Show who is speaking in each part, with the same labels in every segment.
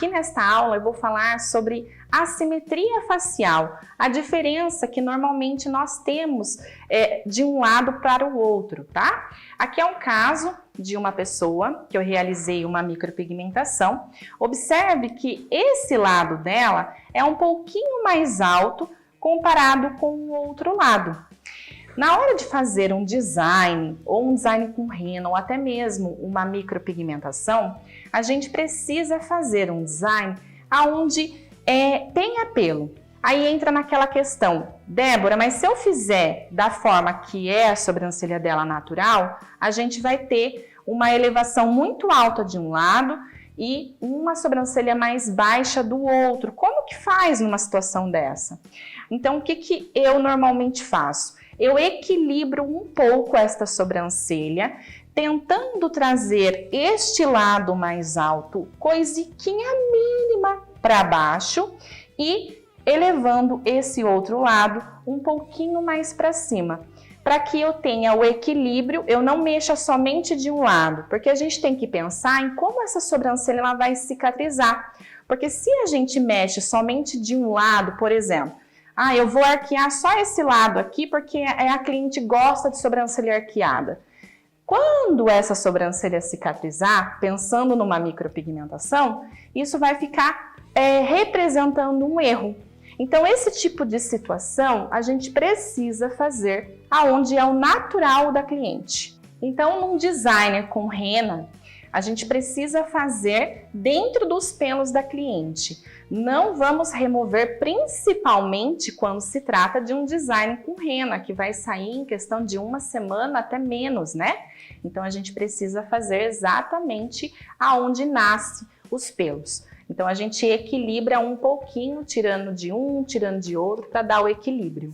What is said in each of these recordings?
Speaker 1: Aqui nesta aula eu vou falar sobre assimetria facial, a diferença que normalmente nós temos de um lado para o outro, tá? Aqui é um caso de uma pessoa que eu realizei uma micropigmentação. Observe que esse lado dela é um pouquinho mais alto comparado com o outro lado. Na hora de fazer um design, ou um design com rena, ou até mesmo uma micropigmentação, a gente precisa fazer um design onde tenha pelo. Aí entra naquela questão, Débora, mas se eu fizer da forma que é a sobrancelha dela natural, a gente vai ter uma elevação muito alta de um lado e uma sobrancelha mais baixa do outro. Como que faz numa situação dessa? Então, o que eu normalmente faço? Eu equilibro um pouco esta sobrancelha, tentando trazer este lado mais alto, coisiquinha mínima para baixo e elevando esse outro lado um pouquinho mais para cima. Para que eu tenha o equilíbrio, eu não mexa somente de um lado, porque a gente tem que pensar em como essa sobrancelha ela vai cicatrizar. Porque se a gente mexe somente de um lado, por exemplo, eu vou arquear só esse lado aqui porque a cliente gosta de sobrancelha arqueada. Quando essa sobrancelha cicatrizar, pensando numa micropigmentação, isso vai ficar representando um erro. Então, esse tipo de situação a gente precisa fazer aonde é o natural da cliente. Então, num designer com rena, a gente precisa fazer dentro dos pelos da cliente. Não vamos remover, principalmente quando se trata de um design com rena, que vai sair em questão de uma semana até menos, né? Então, a gente precisa fazer exatamente aonde nasce os pelos. Então, a gente equilibra um pouquinho, tirando de um, tirando de outro, para dar o equilíbrio.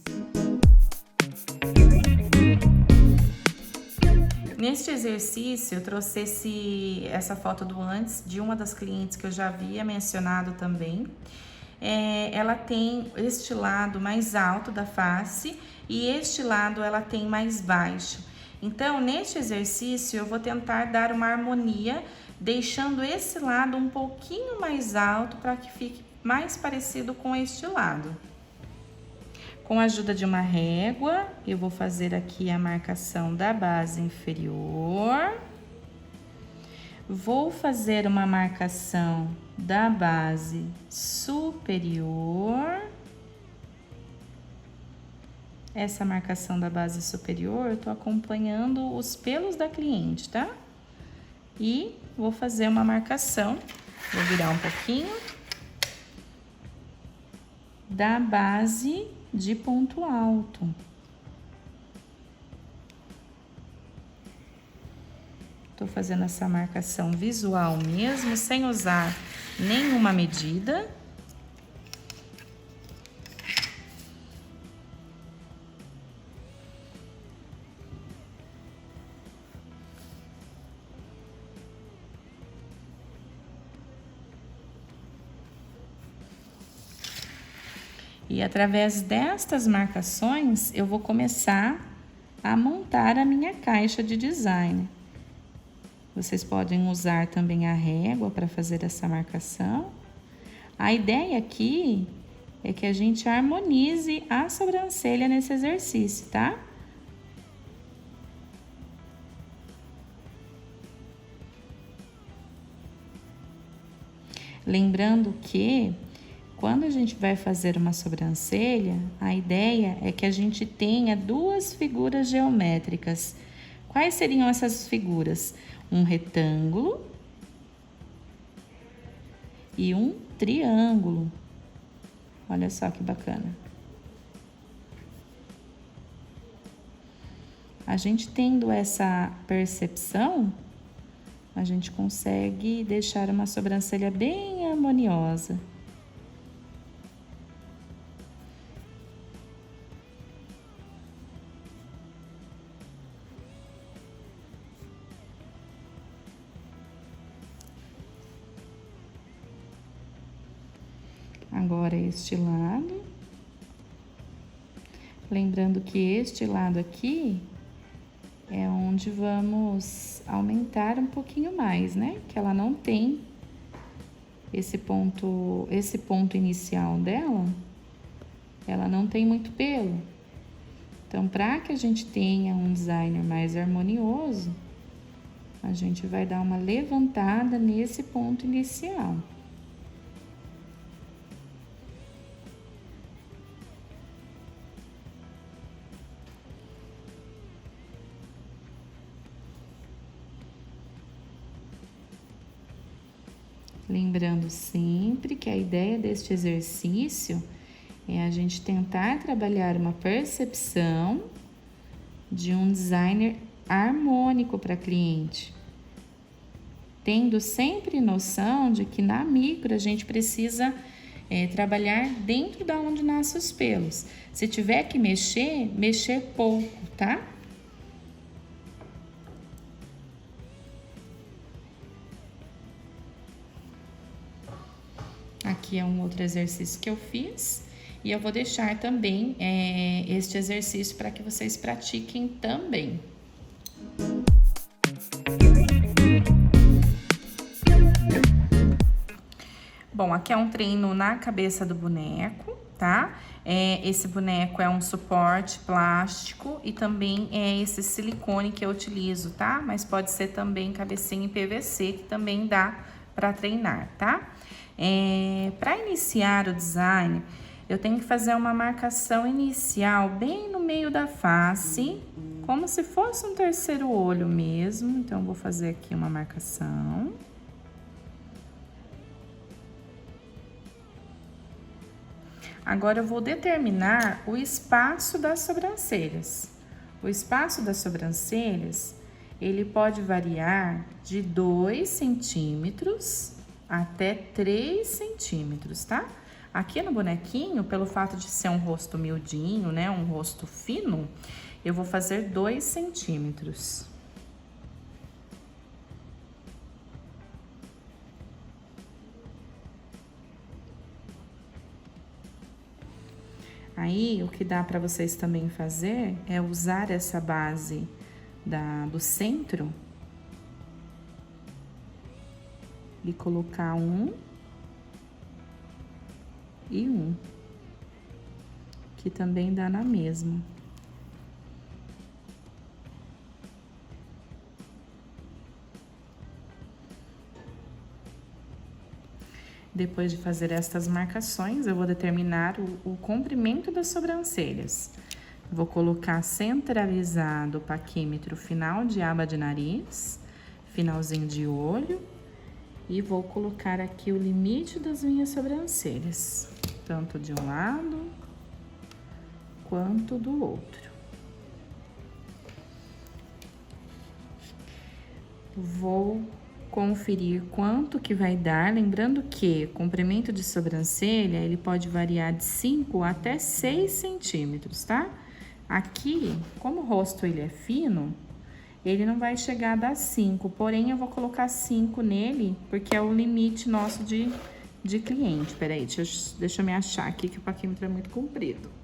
Speaker 2: Neste exercício, eu trouxe essa foto do antes de uma das clientes que eu já havia mencionado também. Ela tem este lado mais alto da face e este lado ela tem mais baixo. Então, neste exercício, eu vou tentar dar uma harmonia, deixando esse lado um pouquinho mais alto para que fique mais parecido com este lado. Com a ajuda de uma régua, eu vou fazer aqui a marcação da base inferior. Vou fazer uma marcação da base superior. Essa marcação da base superior, eu tô acompanhando os pelos da cliente, tá? E vou fazer uma marcação, vou virar um pouquinho, da base de ponto alto. Tô fazendo essa marcação visual mesmo, sem usar nenhuma medida. E através destas marcações, eu vou começar a montar a minha caixa de design. Vocês podem usar também a régua para fazer essa marcação. A ideia aqui é que a gente harmonize a sobrancelha nesse exercício, tá? Lembrando que quando a gente vai fazer uma sobrancelha, a ideia é que a gente tenha duas figuras geométricas. Quais seriam essas figuras? Um retângulo e um triângulo. Olha só que bacana. A gente tendo essa percepção, a gente consegue deixar uma sobrancelha bem harmoniosa. Agora este lado. Lembrando que este lado aqui é onde vamos aumentar um pouquinho mais, né? Que ela não tem esse ponto inicial dela, ela não tem muito pelo. Então, para que a gente tenha um designer mais harmonioso, a gente vai dar uma levantada nesse ponto inicial. Lembrando sempre que a ideia deste exercício é a gente tentar trabalhar uma percepção de um designer harmônico para cliente, tendo sempre noção de que na micro a gente precisa trabalhar dentro da onde nascem os pelos. Se tiver que mexer pouco, tá? Aqui é um outro exercício que eu fiz e eu vou deixar também este exercício para que vocês pratiquem também. Bom, aqui é um treino na cabeça do boneco, tá? Esse boneco é um suporte plástico e também é esse silicone que eu utilizo, tá? Mas pode ser também cabecinha em PVC, que também dá para treinar, tá? Para iniciar o design, eu tenho que fazer uma marcação inicial bem no meio da face, como se fosse um terceiro olho mesmo. Então, eu vou fazer aqui uma marcação. Agora, eu vou determinar o espaço das sobrancelhas. O espaço das sobrancelhas, ele pode variar de 2 centímetros até 3 centímetros, tá? Aqui no bonequinho, pelo fato de ser um rosto miudinho, né, um rosto fino, eu vou fazer 2 centímetros. Aí, o que dá para vocês também fazer é usar essa base do centro e colocar 1 e 1, que também dá na mesma. Depois de fazer estas marcações, eu vou determinar o comprimento das sobrancelhas. Vou colocar centralizado o paquímetro final de aba de nariz, finalzinho de olho, e vou colocar aqui o limite das minhas sobrancelhas, tanto de um lado quanto do outro. Vou conferir quanto que vai dar, lembrando que o comprimento de sobrancelha, ele pode variar de 5 até 6 centímetros, tá? Aqui, como o rosto ele é fino, ele não vai chegar a dar 5, porém eu vou colocar 5 nele, porque é o limite nosso de cliente. Peraí, deixa eu me achar aqui que o paquímetro é muito comprido.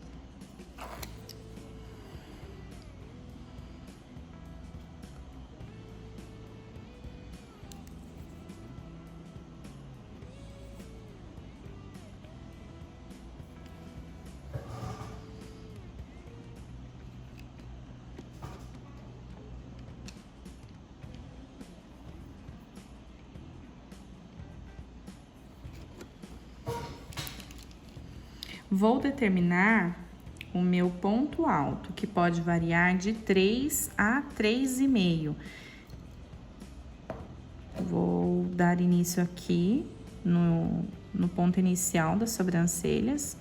Speaker 2: Vou determinar o meu ponto alto, que pode variar de 3 a 3,5. Vou dar início aqui no ponto inicial das sobrancelhas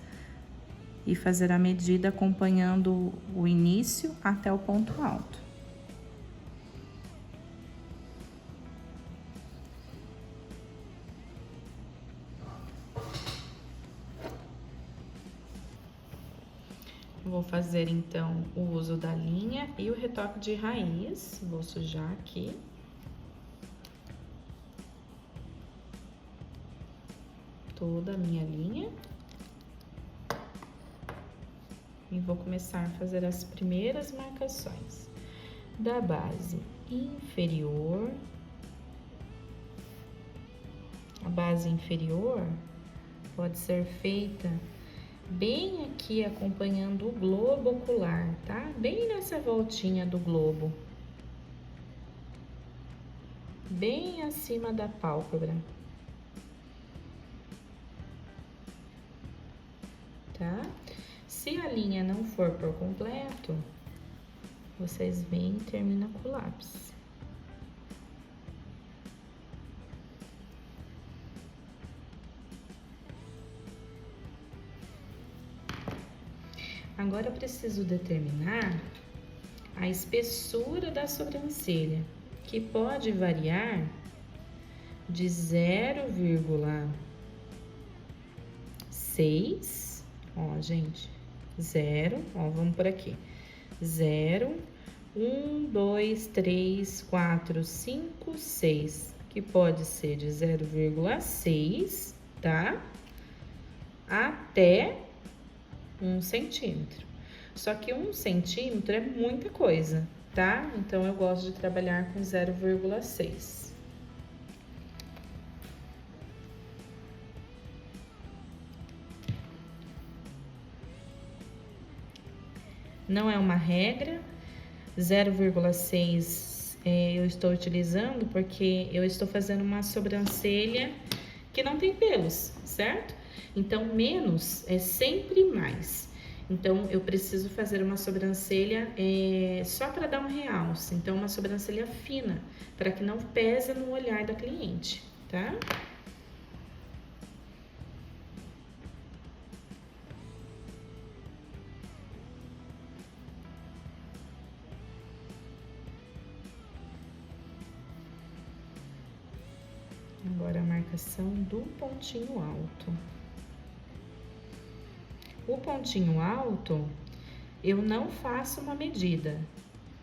Speaker 2: e fazer a medida acompanhando o início até o ponto alto. Vou fazer, então, o uso da linha e o retoque de raiz. Vou sujar aqui. Toda a minha linha. E vou começar a fazer as primeiras marcações da base inferior a base inferior pode ser feita bem aqui, acompanhando o globo ocular, tá? Bem nessa voltinha do globo. Bem acima da pálpebra. Tá? Se a linha não for por completo, vocês vêm e terminam com o lápis. Agora eu preciso determinar a espessura da sobrancelha, que pode variar de 0,6, ó, gente, 0, ó, vamos por aqui, 0, 1, 2, 3, 4, 5, 6, que pode ser de 0,6, tá? Até 1 centímetro. Só que 1 centímetro é muita coisa, tá? Então, eu gosto de trabalhar com 0,6. Não é uma regra, 0,6 eu estou utilizando porque eu estou fazendo uma sobrancelha que não tem pelos, certo? Então, menos é sempre mais. Então, eu preciso fazer uma sobrancelha só para dar um realce. Então, uma sobrancelha fina, para que não pese no olhar da cliente, tá? Agora, a marcação do pontinho alto. O pontinho alto, eu não faço uma medida.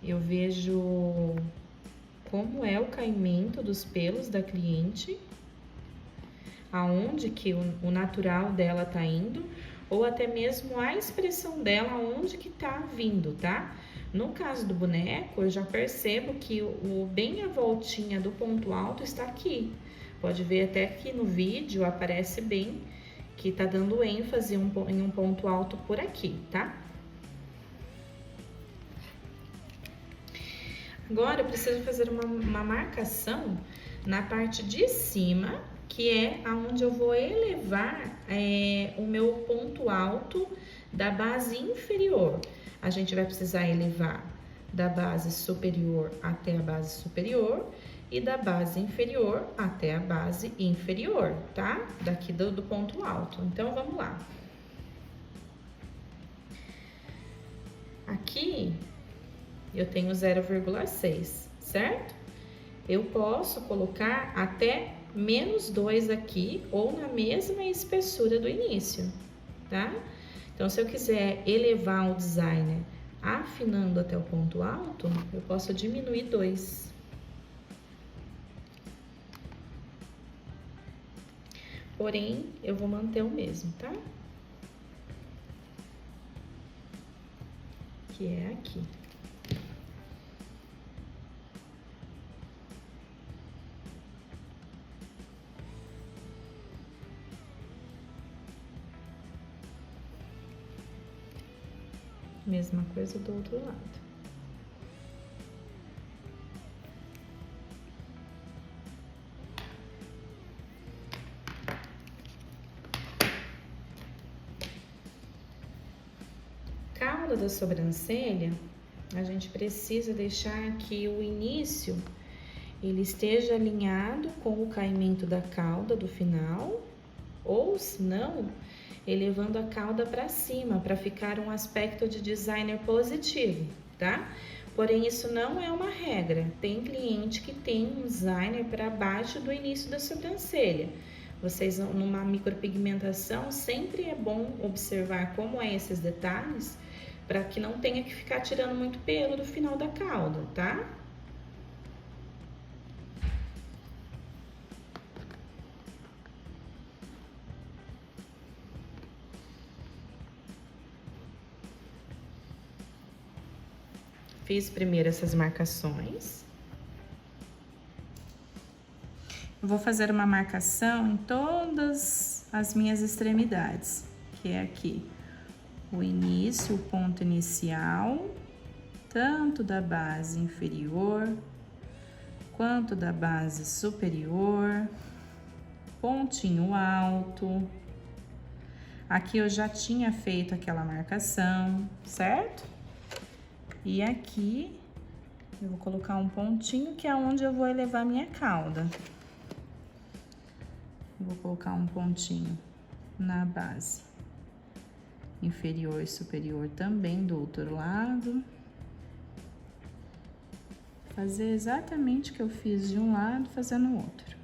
Speaker 2: Eu vejo como é o caimento dos pelos da cliente, aonde que o natural dela tá indo, ou até mesmo a expressão dela, aonde que tá vindo, tá? No caso do boneco, eu já percebo que bem a voltinha do ponto alto está aqui. Pode ver até que no vídeo aparece bem que tá dando ênfase em um ponto alto por aqui, tá? Agora, eu preciso fazer uma marcação na parte de cima, que é aonde eu vou elevar o meu ponto alto da base inferior. A gente vai precisar elevar da base superior até a base superior e da base inferior até a base inferior, tá? Daqui do ponto alto. Então, vamos lá. Aqui, eu tenho 0,6, certo? Eu posso colocar até -2 aqui, ou na mesma espessura do início, tá? Então, se eu quiser elevar o designer afinando até o ponto alto, eu posso diminuir 2. Porém, eu vou manter o mesmo, tá? Que é aqui. Mesma coisa do outro lado. Cauda da sobrancelha, a gente precisa deixar que o início ele esteja alinhado com o caimento da cauda do final, ou se não, elevando a cauda para cima, para ficar um aspecto de designer positivo, tá? Porém, isso não é uma regra. Tem cliente que tem um designer para baixo do início da sobrancelha. Vocês, numa micropigmentação, sempre é bom observar como é esses detalhes, para que não tenha que ficar tirando muito pelo do final da cauda, tá? Fiz primeiro essas marcações. vou fazer uma marcação em todas as minhas extremidades, que é aqui o início, o ponto inicial, tanto da base inferior quanto da base superior, pontinho alto. Aqui eu já tinha feito aquela marcação, certo? E aqui eu vou colocar um pontinho que é onde eu vou elevar minha cauda. Vou colocar um pontinho na base inferior e superior também do outro lado. Fazer exatamente o que eu fiz de um lado, fazer no outro.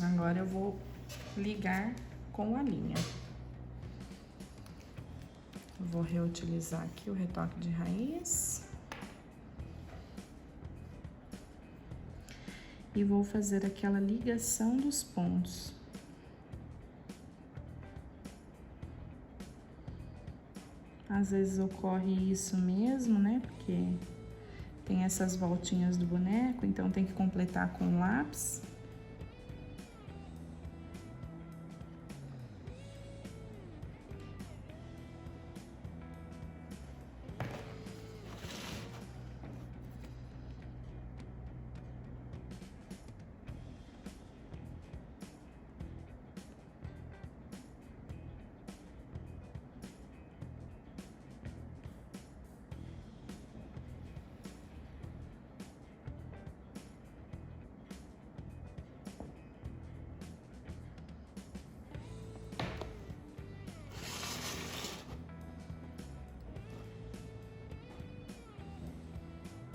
Speaker 2: Agora eu vou ligar com a linha. Vou reutilizar aqui o retoque de raiz. E vou fazer aquela ligação dos pontos. Às vezes ocorre isso mesmo, né? Porque tem essas voltinhas do boneco, então tem que completar com lápis.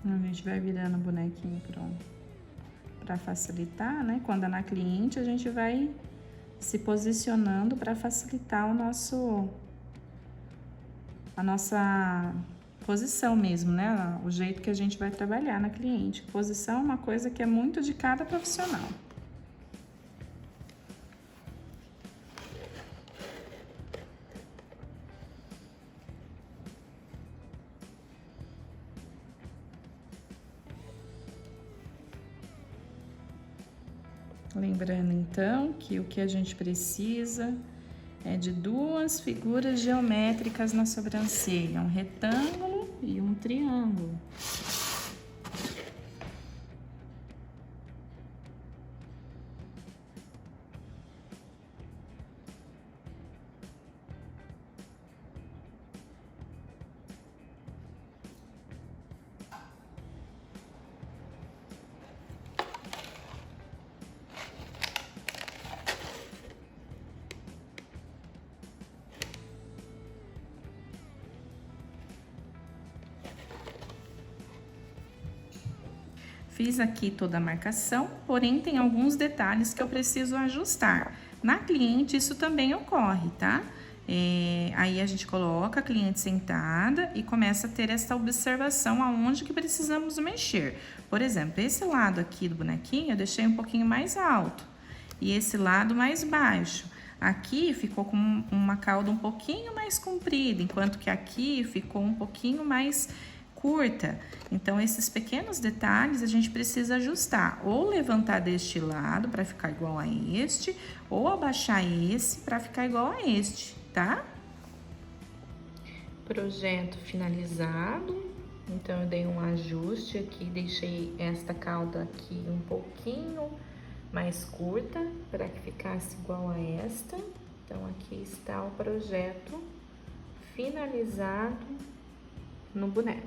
Speaker 2: A gente vai virando o bonequinho para facilitar, né? Quando é na cliente, a gente vai se posicionando para facilitar a nossa posição mesmo, né? O jeito que a gente vai trabalhar na cliente. Posição é uma coisa que é muito de cada profissional. Lembrando então que o que a gente precisa é de duas figuras geométricas na sobrancelha, um retângulo e um triângulo. Fiz aqui toda a marcação, porém tem alguns detalhes que eu preciso ajustar. Na cliente isso também ocorre, tá? Aí a gente coloca a cliente sentada e começa a ter essa observação aonde que precisamos mexer. Por exemplo, esse lado aqui do bonequinho eu deixei um pouquinho mais alto e esse lado mais baixo. Aqui ficou com uma cauda um pouquinho mais comprida, enquanto que aqui ficou um pouquinho mais curta. Então, esses pequenos detalhes a gente precisa ajustar, ou levantar deste lado para ficar igual a este, ou abaixar esse para ficar igual a este, tá? Projeto finalizado. Então, eu dei um ajuste aqui, deixei esta cauda aqui um pouquinho mais curta para que ficasse igual a esta. Então, aqui está o projeto finalizado no boneco.